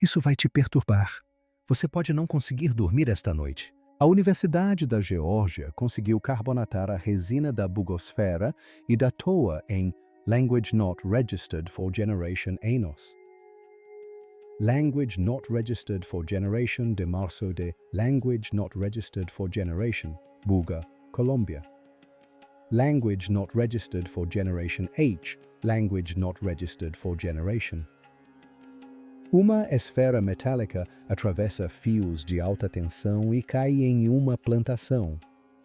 Isso vai te perturbar. Você pode não conseguir dormir esta noite. A Universidade da Geórgia conseguiu carbonatar a resina da bugosfera e da TOA em Language Not Registered for Generation Anos. Language Not Registered for Generation de março de Language Not Registered for Generation, Buga, Colômbia. Language Not Registered for Generation H, Language Not Registered for Generation. Uma esfera metálica atravessa fios de alta tensão e cai em uma plantação.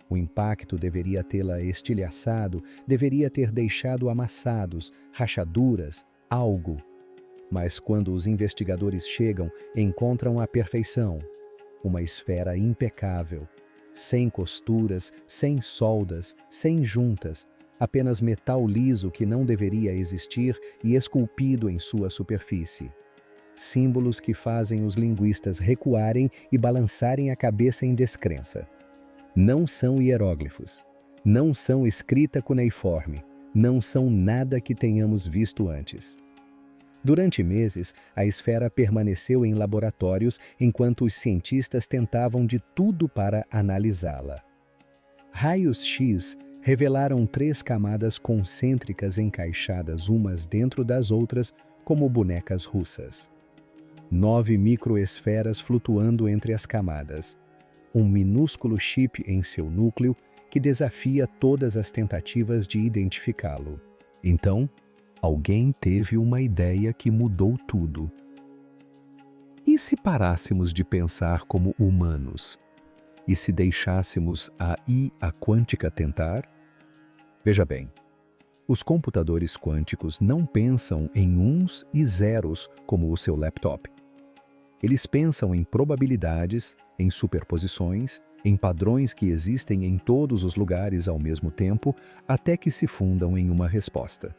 O impacto deveria tê-la estilhaçado, deveria ter deixado amassados, rachaduras, algo. Mas quando os investigadores chegam, encontram a perfeição. Uma esfera impecável, sem costuras, sem soldas, sem juntas, apenas metal liso que não deveria existir e esculpido em sua superfície. Símbolos que fazem os linguistas recuarem e balançarem a cabeça em descrença. Não são hieróglifos, não são escrita cuneiforme, não são nada que tenhamos visto antes. Durante meses, a esfera permaneceu em laboratórios enquanto os cientistas tentavam de tudo para analisá-la. Raios-X revelaram 3 camadas concêntricas encaixadas umas dentro das outras como bonecas russas. 9 microesferas flutuando entre as camadas. Um minúsculo chip em seu núcleo que desafia todas as tentativas de identificá-lo. Então, alguém teve uma ideia que mudou tudo. E se parássemos de pensar como humanos? E se deixássemos a IA quântica tentar? Veja bem, os computadores quânticos não pensam em uns e zeros como o seu laptop. Eles pensam em probabilidades, em superposições, em padrões que existem em todos os lugares ao mesmo tempo, até que se fundam em uma resposta.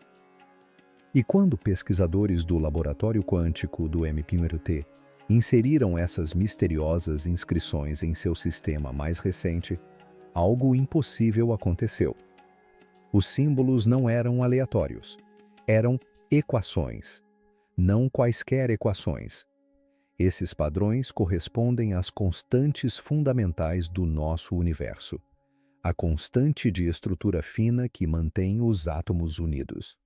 E quando pesquisadores do Laboratório Quântico do MPIMRT inseriram essas misteriosas inscrições em seu sistema mais recente, algo impossível aconteceu. Os símbolos não eram aleatórios, eram equações, não quaisquer equações. Esses padrões correspondem às constantes fundamentais do nosso universo, a constante de estrutura fina que mantém os átomos unidos,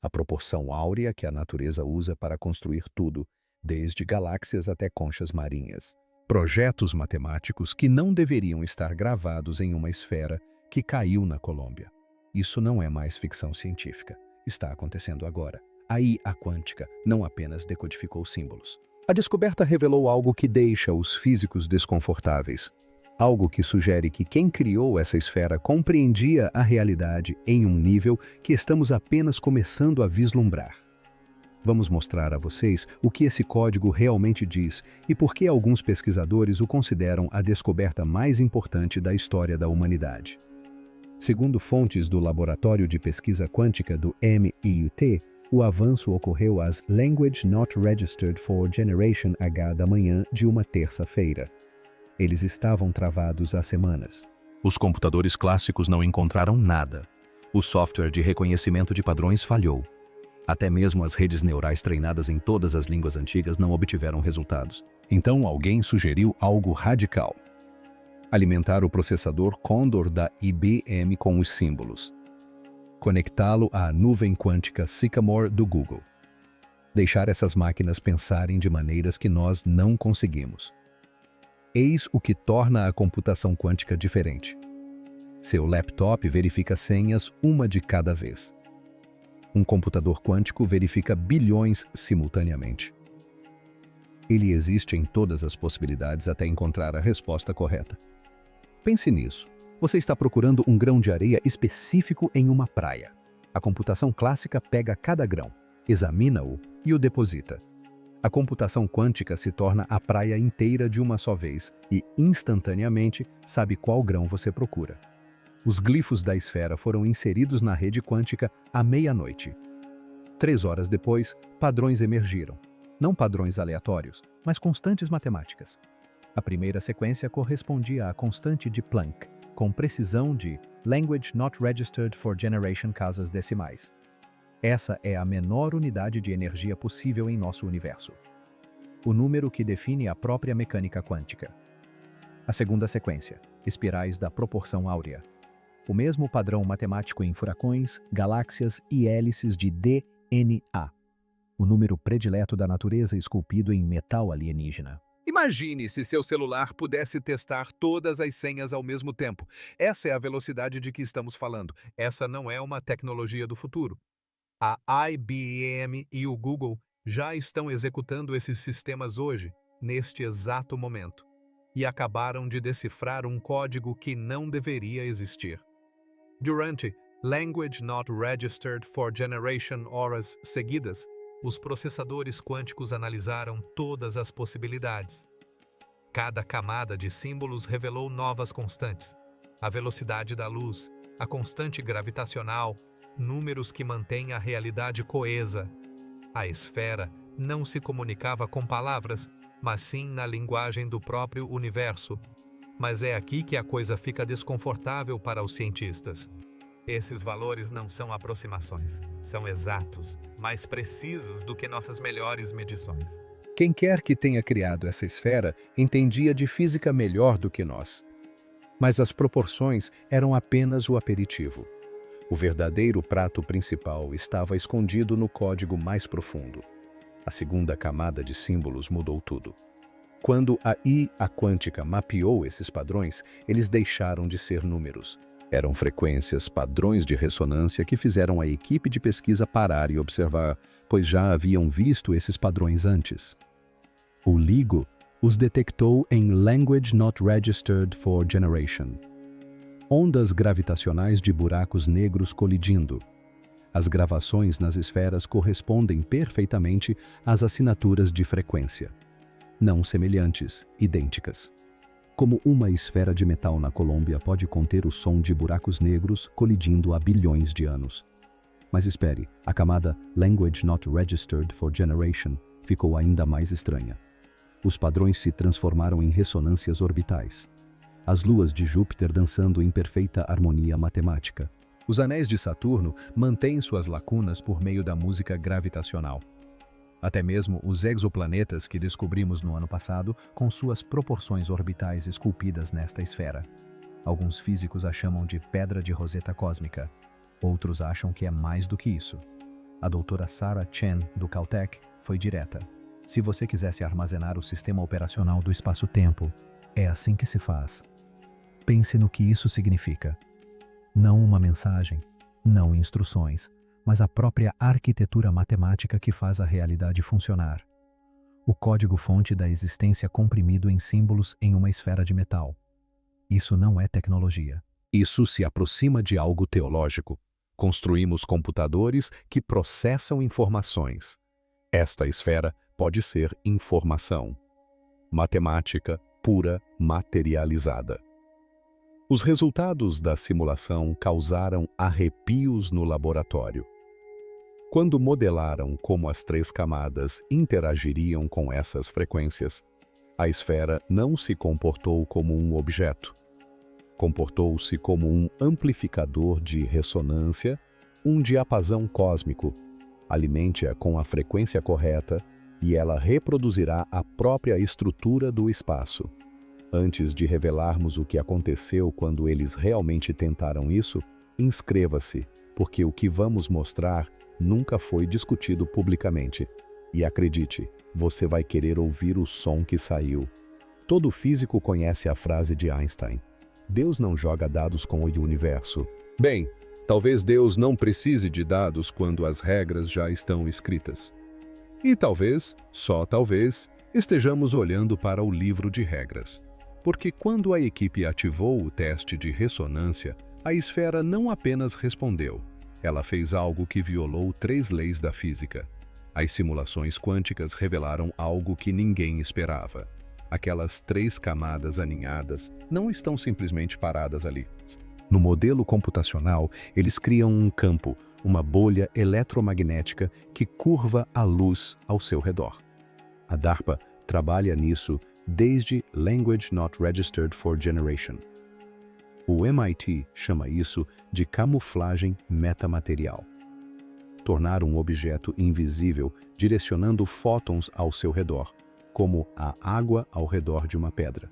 a proporção áurea que a natureza usa para construir tudo, desde galáxias até conchas marinhas. Projetos matemáticos que não deveriam estar gravados em uma esfera que caiu na Colômbia. Isso não é mais ficção científica. Está acontecendo agora. A IA quântica não apenas decodificou símbolos. A descoberta revelou algo que deixa os físicos desconfortáveis. Algo que sugere que quem criou essa esfera compreendia a realidade em um nível que estamos apenas começando a vislumbrar. Vamos mostrar a vocês o que esse código realmente diz e por que alguns pesquisadores o consideram a descoberta mais importante da história da humanidade. Segundo fontes do Laboratório de Pesquisa Quântica do MIUT, o avanço ocorreu às Language Not Registered for Generation H da manhã de uma terça-feira. Eles estavam travados há semanas. Os computadores clássicos não encontraram nada. O software de reconhecimento de padrões falhou. Até mesmo as redes neurais treinadas em todas as línguas antigas não obtiveram resultados. Então alguém sugeriu algo radical. Alimentar o processador Condor da IBM com os símbolos. Conectá-lo à nuvem quântica Sycamore do Google. Deixar essas máquinas pensarem de maneiras que nós não conseguimos. Eis o que torna a computação quântica diferente. Seu laptop verifica senhas uma de cada vez. Um computador quântico verifica bilhões simultaneamente. Ele existe em todas as possibilidades até encontrar a resposta correta. Pense nisso. Você está procurando um grão de areia específico em uma praia. A computação clássica pega cada grão, examina-o e o deposita. A computação quântica se torna a praia inteira de uma só vez e, instantaneamente, sabe qual grão você procura. Os glifos da esfera foram inseridos na rede quântica à meia-noite. 3 horas depois, padrões emergiram. Não padrões aleatórios, mas constantes matemáticas. A primeira sequência correspondia à constante de Planck, com precisão de Language Not Registered for Generation casas decimais. Essa é a menor unidade de energia possível em nosso universo. o número que define a própria mecânica quântica. A segunda sequência, espirais da proporção áurea. O mesmo padrão matemático em furacões, galáxias e hélices de DNA. O número predileto da natureza esculpido em metal alienígena. Imagine se seu celular pudesse testar todas as senhas ao mesmo tempo. Essa é a velocidade de que estamos falando. Essa não é uma tecnologia do futuro. A IBM e o Google já estão executando esses sistemas hoje, neste exato momento, e acabaram de decifrar um código que não deveria existir. Durante Language Not Registered for Generation horas seguidas, os processadores quânticos analisaram todas as possibilidades. Cada camada de símbolos revelou novas constantes. A velocidade da luz, a constante gravitacional, números que mantêm a realidade coesa. A esfera não se comunicava com palavras, mas sim na linguagem do próprio universo. Mas é aqui que a coisa fica desconfortável para os cientistas. Esses valores não são aproximações, são exatos, mais precisos do que nossas melhores medições. Quem quer que tenha criado essa esfera entendia de física melhor do que nós. Mas as proporções eram apenas o aperitivo. O verdadeiro prato principal estava escondido no código mais profundo. A segunda camada de símbolos mudou tudo. Quando a IA quântica mapeou esses padrões, eles deixaram de ser números. Eram frequências, padrões de ressonância que fizeram a equipe de pesquisa parar e observar, pois já haviam visto esses padrões antes. O LIGO os detectou em Language Not Registered for Generation. Ondas gravitacionais de buracos negros colidindo. As gravações nas esferas correspondem perfeitamente às assinaturas de frequência. Não semelhantes, idênticas. Como uma esfera de metal na Colômbia pode conter o som de buracos negros colidindo há bilhões de anos. Mas espere, a camada Language Not Registered for Generation ficou ainda mais estranha. Os padrões se transformaram em ressonâncias orbitais. As luas de Júpiter dançando em perfeita harmonia matemática. Os anéis de Saturno mantêm suas lacunas por meio da música gravitacional. Até mesmo os exoplanetas que descobrimos no ano passado, com suas proporções orbitais esculpidas nesta esfera. Alguns físicos a chamam de pedra de roseta cósmica. Outros acham que é mais do que isso. A doutora Sarah Chen, do Caltech, foi direta. Se você quisesse armazenar o sistema operacional do espaço-tempo, é assim que se faz. Pense no que isso significa. Não uma mensagem, não instruções, mas a própria arquitetura matemática que faz a realidade funcionar. O código-fonte da existência comprimido em símbolos em uma esfera de metal. Isso não é tecnologia. Isso se aproxima de algo teológico. Construímos computadores que processam informações. Esta esfera pode ser informação. Matemática pura materializada. Os resultados da simulação causaram arrepios no laboratório. Quando modelaram como as 3 camadas interagiriam com essas frequências, a esfera não se comportou como um objeto. Comportou-se como um amplificador de ressonância, um diapasão cósmico. Alimente-a com a frequência correta e ela reproduzirá a própria estrutura do espaço. Antes de revelarmos o que aconteceu quando eles realmente tentaram isso, inscreva-se, porque o que vamos mostrar nunca foi discutido publicamente. E acredite, você vai querer ouvir o som que saiu. Todo físico conhece a frase de Einstein: Deus não joga dados com o universo. Bem, talvez Deus não precise de dados quando as regras já estão escritas. E talvez, só talvez, estejamos olhando para o livro de regras. Porque quando a equipe ativou o teste de ressonância, a esfera não apenas respondeu, ela fez algo que violou 3 leis da física. As simulações quânticas revelaram algo que ninguém esperava. Aquelas 3 camadas aninhadas não estão simplesmente paradas ali. No modelo computacional, eles criam um campo, uma bolha eletromagnética que curva a luz ao seu redor. A DARPA trabalha nisso desde Language Not Registered for Generation. O MIT chama isso de camuflagem metamaterial. Tornar um objeto invisível direcionando fótons ao seu redor, como a água ao redor de uma pedra.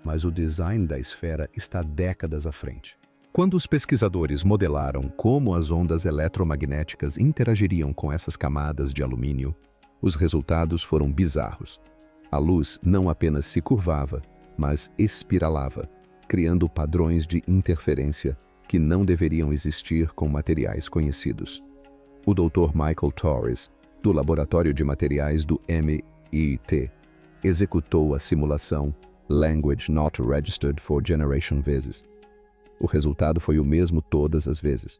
Mas o design da esfera está décadas à frente. Quando os pesquisadores modelaram como as ondas eletromagnéticas interagiriam com essas camadas de alumínio, os resultados foram bizarros. A luz não apenas se curvava, mas espiralava, criando padrões de interferência que não deveriam existir com materiais conhecidos. O Dr. Michael Torres, do Laboratório de Materiais do MIT, executou a simulação Language Not Registered for Generation vezes. O resultado foi o mesmo todas as vezes.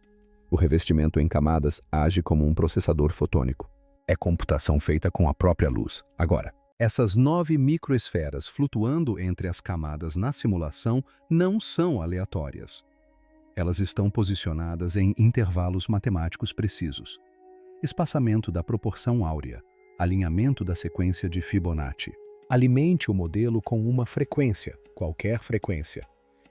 O revestimento em camadas age como um processador fotônico. É computação feita com a própria luz. Agora, essas 9 microesferas flutuando entre as camadas na simulação não são aleatórias. Elas estão posicionadas em intervalos matemáticos precisos. Espaçamento da proporção áurea, alinhamento da sequência de Fibonacci. Alimente o modelo com uma frequência, qualquer frequência,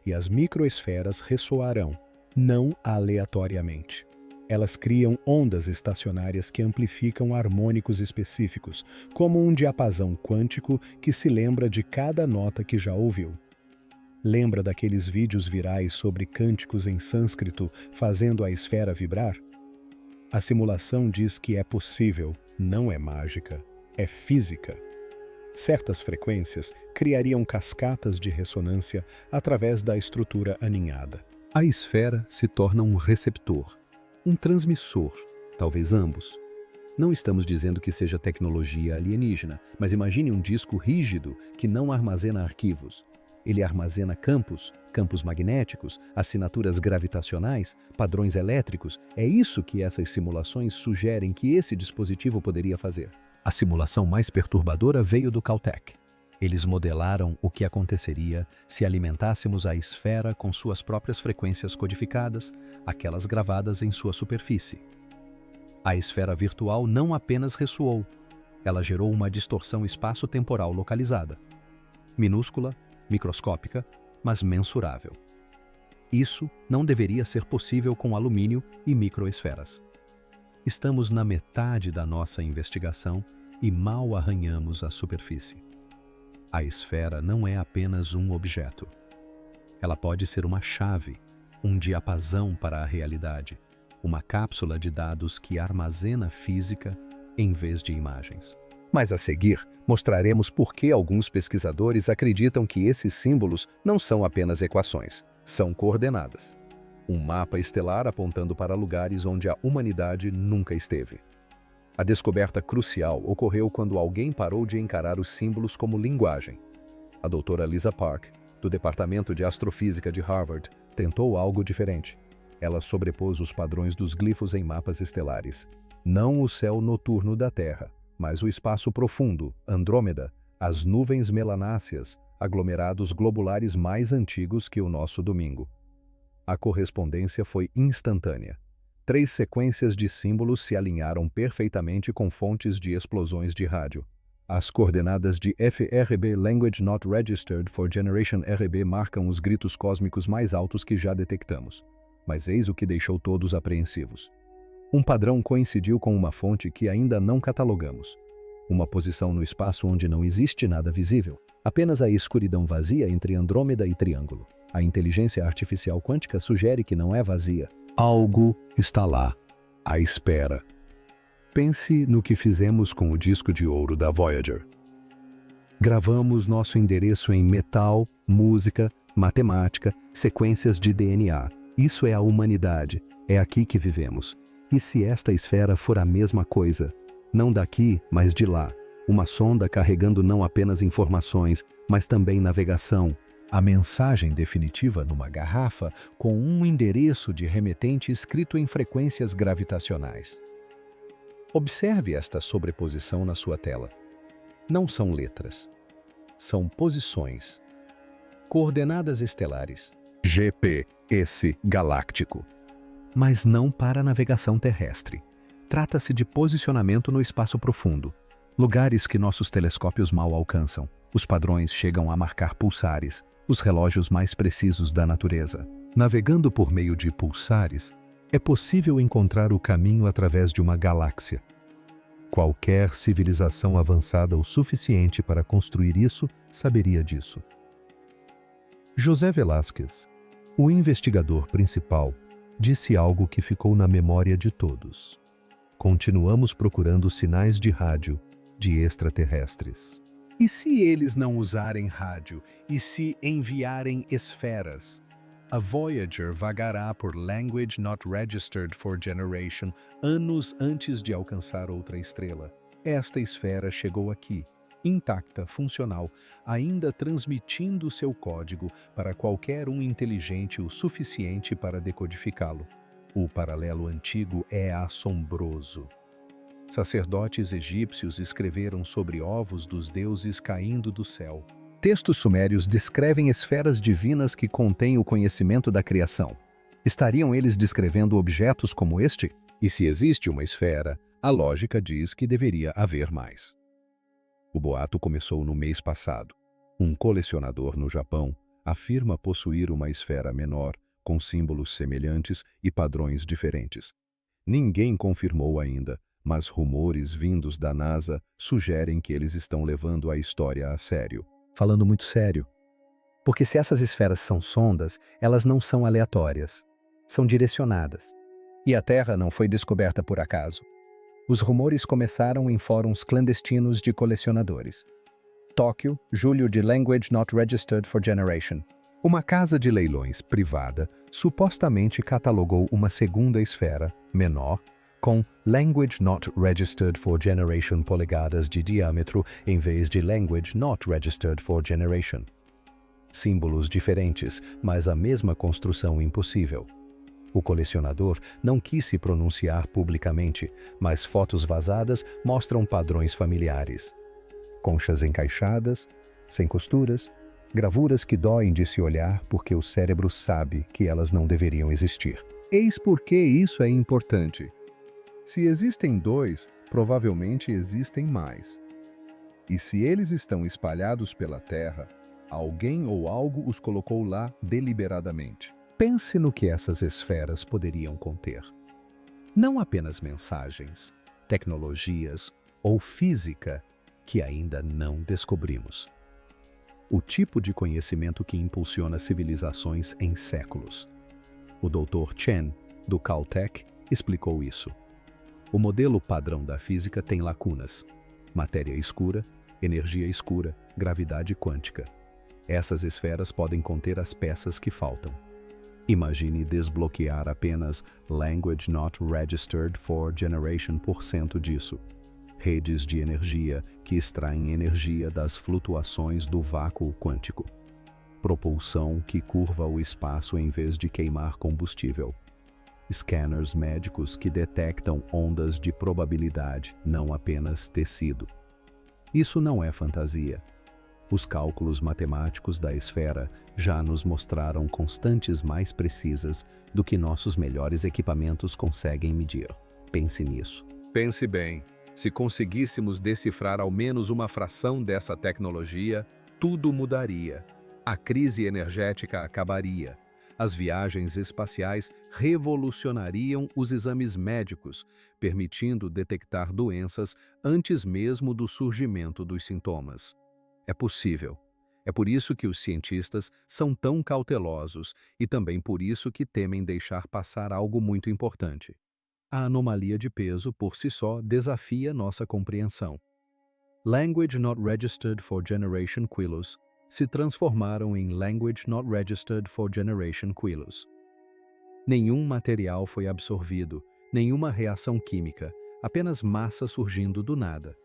e as microesferas ressoarão, não aleatoriamente. Elas criam ondas estacionárias que amplificam harmônicos específicos, como um diapasão quântico que se lembra de cada nota que já ouviu. Lembra daqueles vídeos virais sobre cânticos em sânscrito fazendo a esfera vibrar? A simulação diz que é possível, não é mágica, é física. Certas frequências criariam cascatas de ressonância através da estrutura aninhada. A esfera se torna um receptor, um transmissor, talvez ambos. Não estamos dizendo que seja tecnologia alienígena, mas imagine um disco rígido que não armazena arquivos. Ele armazena campos magnéticos, assinaturas gravitacionais, padrões elétricos. É isso que essas simulações sugerem que esse dispositivo poderia fazer. A simulação mais perturbadora veio do Caltech. Eles modelaram o que aconteceria se alimentássemos a esfera com suas próprias frequências codificadas, aquelas gravadas em sua superfície. A esfera virtual não apenas ressoou, ela gerou uma distorção espaço-temporal localizada. Minúscula, microscópica, mas mensurável. Isso não deveria ser possível com alumínio e microesferas. Estamos na metade da nossa investigação e mal arranhamos a superfície. A esfera não é apenas um objeto. Ela pode ser uma chave, um diapasão para a realidade, uma cápsula de dados que armazena física em vez de imagens. Mas a seguir, mostraremos por que alguns pesquisadores acreditam que esses símbolos não são apenas equações, são coordenadas. Um mapa estelar apontando para lugares onde a humanidade nunca esteve. A descoberta crucial ocorreu quando alguém parou de encarar os símbolos como linguagem. A doutora Lisa Park, do Departamento de Astrofísica de Harvard, tentou algo diferente. Ela sobrepôs os padrões dos glifos em mapas estelares. Não o céu noturno da Terra, mas o espaço profundo, Andrômeda, as nuvens melanáceas, aglomerados globulares mais antigos que o nosso domingo. A correspondência foi instantânea. 3 sequências de símbolos se alinharam perfeitamente com fontes de explosões de rádio. As coordenadas de FRB Language Not Registered for Generation RB marcam os gritos cósmicos mais altos que já detectamos. Mas eis o que deixou todos apreensivos. Um padrão coincidiu com uma fonte que ainda não catalogamos. Uma posição no espaço onde não existe nada visível, apenas a escuridão vazia entre Andrômeda e Triângulo. A inteligência artificial quântica sugere que não é vazia. Algo está lá, à espera. Pense no que fizemos com o disco de ouro da Voyager. Gravamos nosso endereço em metal, música, matemática, sequências de DNA. Isso é a humanidade, é aqui que vivemos. E se esta esfera for a mesma coisa? Não daqui, mas de lá. Uma sonda carregando não apenas informações, mas também navegação. A mensagem definitiva numa garrafa com um endereço de remetente escrito em frequências gravitacionais. Observe esta sobreposição na sua tela. Não são letras, são posições. Coordenadas estelares. GPS galáctico. Mas não para a navegação terrestre. Trata-se de posicionamento no espaço profundo. Lugares que nossos telescópios mal alcançam. Os padrões chegam a marcar pulsares, os relógios mais precisos da natureza. Navegando por meio de pulsares, é possível encontrar o caminho através de uma galáxia. Qualquer civilização avançada o suficiente para construir isso saberia disso. José Velázquez, o investigador principal, disse algo que ficou na memória de todos. Continuamos procurando sinais de rádio de extraterrestres. E se eles não usarem rádio e se enviarem esferas? A Voyager vagará por Language Not Registered for Generation anos antes de alcançar outra estrela. Esta esfera chegou aqui, intacta, funcional, ainda transmitindo seu código para qualquer um inteligente o suficiente para decodificá-lo. O paralelo antigo é assombroso. Sacerdotes egípcios escreveram sobre ovos dos deuses caindo do céu. Textos sumérios descrevem esferas divinas que contêm o conhecimento da criação. Estariam eles descrevendo objetos como este? E se existe uma esfera, a lógica diz que deveria haver mais. O boato começou no mês passado. Um colecionador no Japão afirma possuir uma esfera menor, com símbolos semelhantes e padrões diferentes. Ninguém confirmou ainda, mas rumores vindos da NASA sugerem que eles estão levando a história a sério. Falando muito sério. Porque se essas esferas são sondas, elas não são aleatórias. São direcionadas. E a Terra não foi descoberta por acaso. Os rumores começaram em fóruns clandestinos de colecionadores. Tóquio, julho de Language Not Registered for Generation. Uma casa de leilões privada supostamente catalogou uma segunda esfera, menor, com Language Not Registered for Generation polegadas de diâmetro em vez de Language Not Registered for Generation. Símbolos diferentes, mas a mesma construção impossível. O colecionador não quis se pronunciar publicamente, mas fotos vazadas mostram padrões familiares. Conchas encaixadas, sem costuras, gravuras que doem de se olhar porque o cérebro sabe que elas não deveriam existir. Eis por que isso é importante. Se existem dois, provavelmente existem mais. E se eles estão espalhados pela Terra, alguém ou algo os colocou lá deliberadamente. Pense no que essas esferas poderiam conter. Não apenas mensagens, tecnologias ou física que ainda não descobrimos. O tipo de conhecimento que impulsiona civilizações em séculos. O Dr. Chen, do Caltech, explicou isso. O modelo padrão da física tem lacunas. Matéria escura, energia escura, gravidade quântica. Essas esferas podem conter as peças que faltam. Imagine desbloquear apenas Language Not Registered for Generation % disso. Redes de energia que extraem energia das flutuações do vácuo quântico. Propulsão que curva o espaço em vez de queimar combustível. Scanners médicos que detectam ondas de probabilidade, não apenas tecido. Isso não é fantasia. Os cálculos matemáticos da esfera já nos mostraram constantes mais precisas do que nossos melhores equipamentos conseguem medir. Pense nisso. Pense bem. Se conseguíssemos decifrar ao menos uma fração dessa tecnologia, tudo mudaria. A crise energética acabaria. As viagens espaciais revolucionariam os exames médicos, permitindo detectar doenças antes mesmo do surgimento dos sintomas. É possível. É por isso que os cientistas são tão cautelosos e também por isso que temem deixar passar algo muito importante. A anomalia de peso, por si só, desafia nossa compreensão. Language Not Registered for Generation Quilos se transformaram em Language Not Registered for Generation Quilos. Nenhum material foi absorvido, nenhuma reação química, apenas massa surgindo do nada.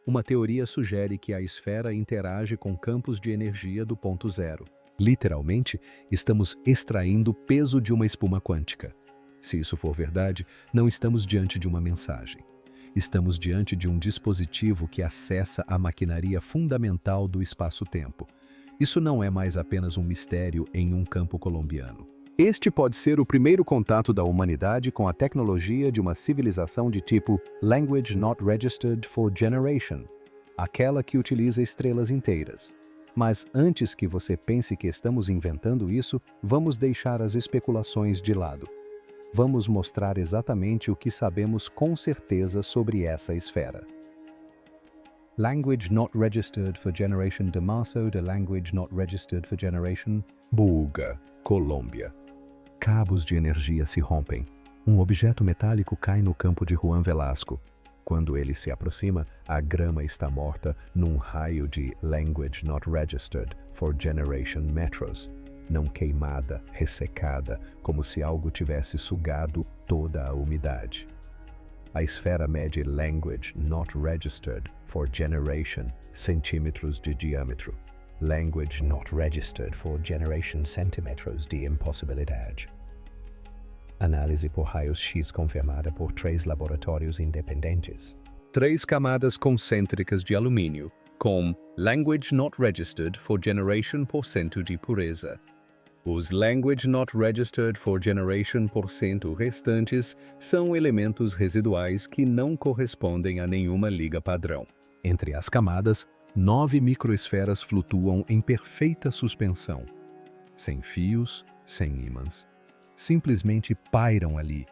Uma teoria sugere que a esfera interage com campos de energia do ponto zero. Literalmente, estamos extraindo peso de uma espuma quântica. Se isso for verdade, não estamos diante de uma mensagem. Estamos diante de um dispositivo que acessa a maquinaria fundamental do espaço-tempo. Isso não é mais apenas um mistério em um campo colombiano. Este pode ser o primeiro contato da humanidade com a tecnologia de uma civilização de tipo Language Not Registered for Generation, aquela que utiliza estrelas inteiras. Mas antes que você pense que estamos inventando isso, vamos deixar as especulações de lado. vamos mostrar exatamente o que sabemos com certeza sobre essa esfera. Language not registered for generation de março de language not registered for generation Buga, Colômbia. Cabos de energia se rompem. Um objeto metálico cai no campo de Juan Velasco. Quando ele se aproxima, a grama está morta num raio de language not registered for generation metros. Não queimada, ressecada, como se algo tivesse sugado toda a umidade. A esfera mede language not registered for generation centímetros de diâmetro. Language not registered for generation centímetros de impossibilidade. Análise por raios-x confirmada por 3 laboratórios independentes. 3 camadas concêntricas de alumínio, com language not registered for generation % de pureza. Os language not registered for generation % restantes são elementos residuais que não correspondem a nenhuma liga padrão. Entre as camadas, 9 microesferas flutuam em perfeita suspensão, sem fios, sem ímãs. Simplesmente pairam ali.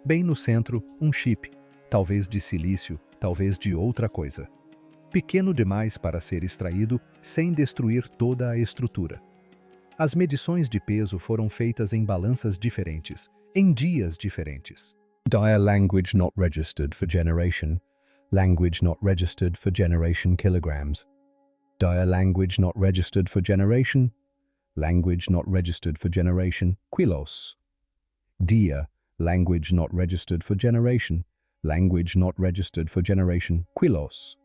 Bem no centro, um chip, talvez de silício, talvez de outra coisa. Pequeno demais para ser extraído sem destruir toda a estrutura. As medições de peso foram feitas em balanças diferentes, em dias diferentes. Dire language not registered for generation. Language not registered for generation kilograms. Dire language not registered for generation. Language not registered for generation quilos. Dia, language not registered for generation. Language not registered for generation quilos.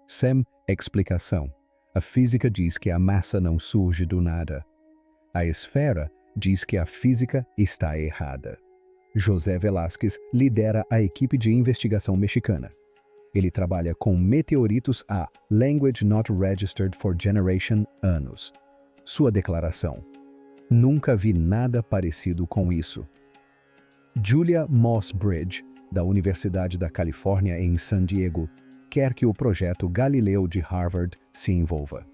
Sem explicação. A física diz que a massa não surge do nada. A esfera diz que a física está errada. José Velázquez lidera a equipe de investigação mexicana. Ele trabalha com meteoritos há language not registered for generation anos. Sua declaração: nunca vi nada parecido com isso. Julia Moss-Bridge, da Universidade da Califórnia em San Diego, quer que o projeto Galileu de Harvard se envolva.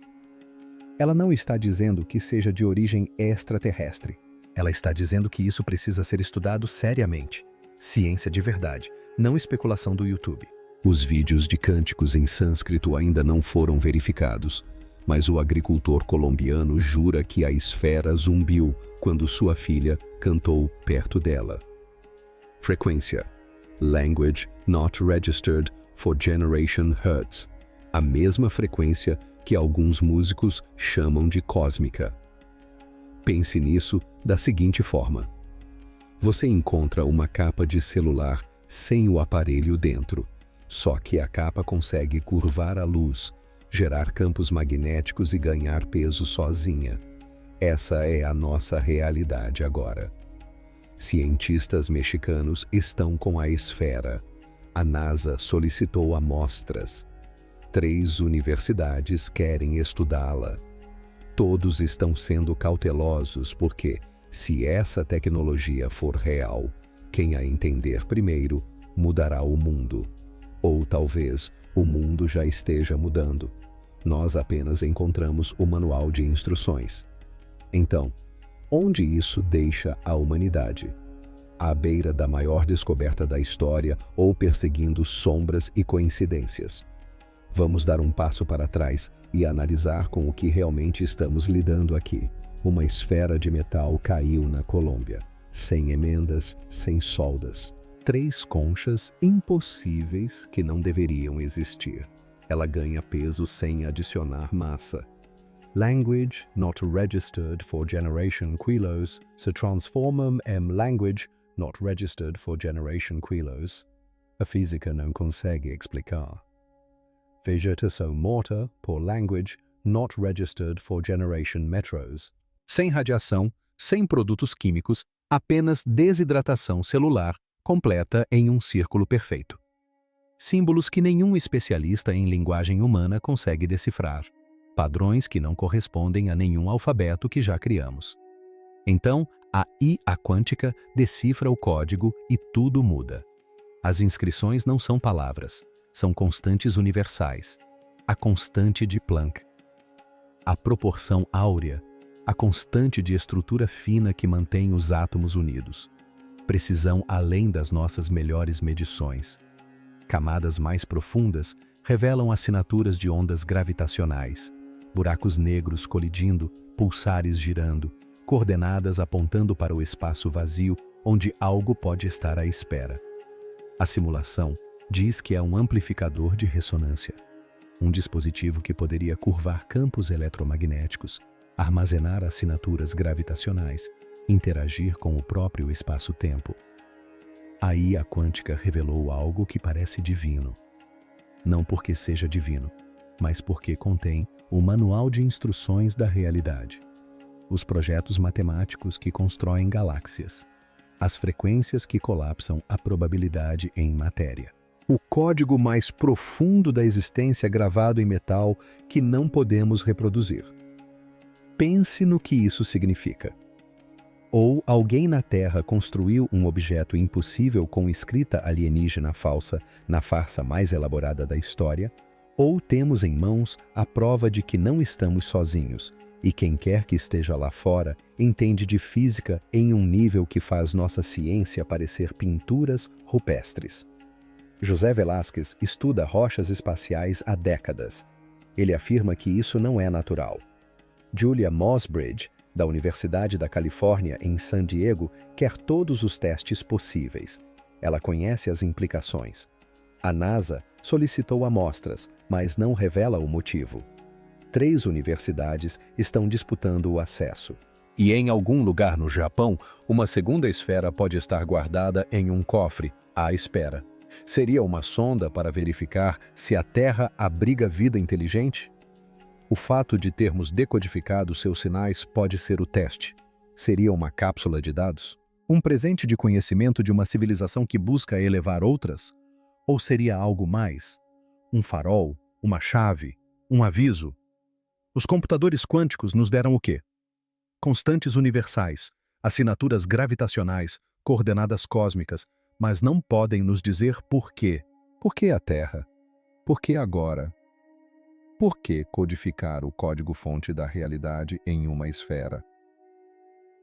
Ela não está dizendo que seja de origem extraterrestre. Ela está dizendo que isso precisa ser estudado seriamente. Ciência de verdade, não especulação do YouTube. Os vídeos de cânticos em sânscrito ainda não foram verificados, mas o agricultor colombiano jura que a esfera zumbiu quando sua filha cantou perto dela. Frequência: language not registered for generation hertz. A mesma frequência que alguns músicos chamam de cósmica. Pense nisso da seguinte forma: você encontra uma capa de celular sem o aparelho dentro, só que a capa consegue curvar a luz, gerar campos magnéticos e ganhar peso sozinha. Essa é a nossa realidade agora. Cientistas mexicanos estão com a esfera. A NASA solicitou amostras. 3 universidades querem estudá-la. Todos estão sendo cautelosos porque, se essa tecnologia for real, quem a entender primeiro mudará o mundo. Ou talvez o mundo já esteja mudando. Nós apenas encontramos o manual de instruções. Então, onde isso deixa a humanidade? À beira da maior descoberta da história ou perseguindo sombras e coincidências? Vamos dar um passo para trás e analisar com o que realmente estamos lidando aqui. Uma esfera de metal caiu na Colômbia, sem emendas, sem soldas. 3 conchas impossíveis que não deveriam existir. Ela ganha peso sem adicionar massa. Language not registered for generation quilos se transformam em language not registered for generation quilos. A física não consegue explicar. Vegetação morta por language not registered for generation metros. Sem radiação, sem produtos químicos, apenas desidratação celular completa em um círculo perfeito. Símbolos que nenhum especialista em linguagem humana consegue decifrar. Padrões que não correspondem a nenhum alfabeto que já criamos. Então, a IA quântica decifra o código e tudo muda. As inscrições não são palavras, são constantes universais. A constante de Planck. A proporção áurea, a constante de estrutura fina que mantém os átomos unidos. precisão além das nossas melhores medições. Camadas mais profundas revelam assinaturas de ondas gravitacionais, buracos negros colidindo, pulsares girando, coordenadas apontando para o espaço vazio onde algo pode estar à espera. A simulação diz que é um amplificador de ressonância, um dispositivo que poderia curvar campos eletromagnéticos, armazenar assinaturas gravitacionais, interagir com o próprio espaço-tempo. Aí a quântica revelou algo que parece divino. Não porque seja divino, mas porque contém o manual de instruções da realidade. Os projetos matemáticos que constroem galáxias. As frequências que colapsam a probabilidade em matéria. O código mais profundo da existência gravado em metal que não podemos reproduzir. Pense no que isso significa. Ou alguém na Terra construiu um objeto impossível com escrita alienígena falsa na farsa mais elaborada da história, ou temos em mãos a prova de que não estamos sozinhos, e quem quer que esteja lá fora entende de física em um nível que faz nossa ciência parecer pinturas rupestres. José Velázquez estuda rochas espaciais há décadas. Ele afirma que isso não é natural. Julia Mossbridge, da Universidade da Califórnia em San Diego, quer todos os testes possíveis. Ela conhece as implicações. A NASA solicitou amostras, mas não revela o motivo. 3 universidades estão disputando o acesso. E em algum lugar no Japão, uma segunda esfera pode estar guardada em um cofre, à espera. Seria uma sonda para verificar se a Terra abriga vida inteligente? O fato de termos decodificado seus sinais pode ser o teste. Seria uma cápsula de dados? Um presente de conhecimento de uma civilização que busca elevar outras? Ou seria algo mais? Um farol? Uma chave? Um aviso? Os computadores quânticos nos deram o quê? Constantes universais, assinaturas gravitacionais, coordenadas cósmicas, mas não podem nos dizer por quê. Por que a Terra? Por que agora? Por que codificar o código-fonte da realidade em uma esfera?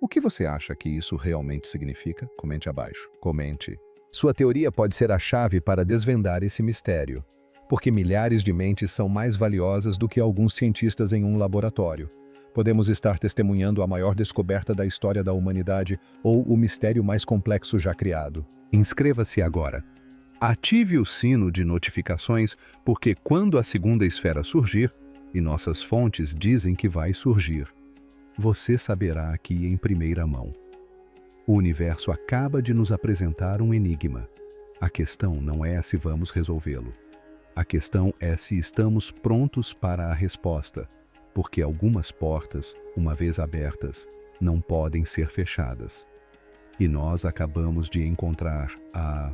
O que você acha que isso realmente significa? Comente abaixo. Comente. Sua teoria pode ser a chave para desvendar esse mistério, porque milhares de mentes são mais valiosas do que alguns cientistas em um laboratório. Podemos estar testemunhando a maior descoberta da história da humanidade ou o mistério mais complexo já criado. Inscreva-se agora. Ative o sino de notificações, porque quando a segunda esfera surgir, e nossas fontes dizem que vai surgir, você saberá aqui em primeira mão. O universo acaba de nos apresentar um enigma. A questão não é se vamos resolvê-lo. A questão é se estamos prontos para a resposta, porque algumas portas, uma vez abertas, não podem ser fechadas. E nós acabamos de encontrar a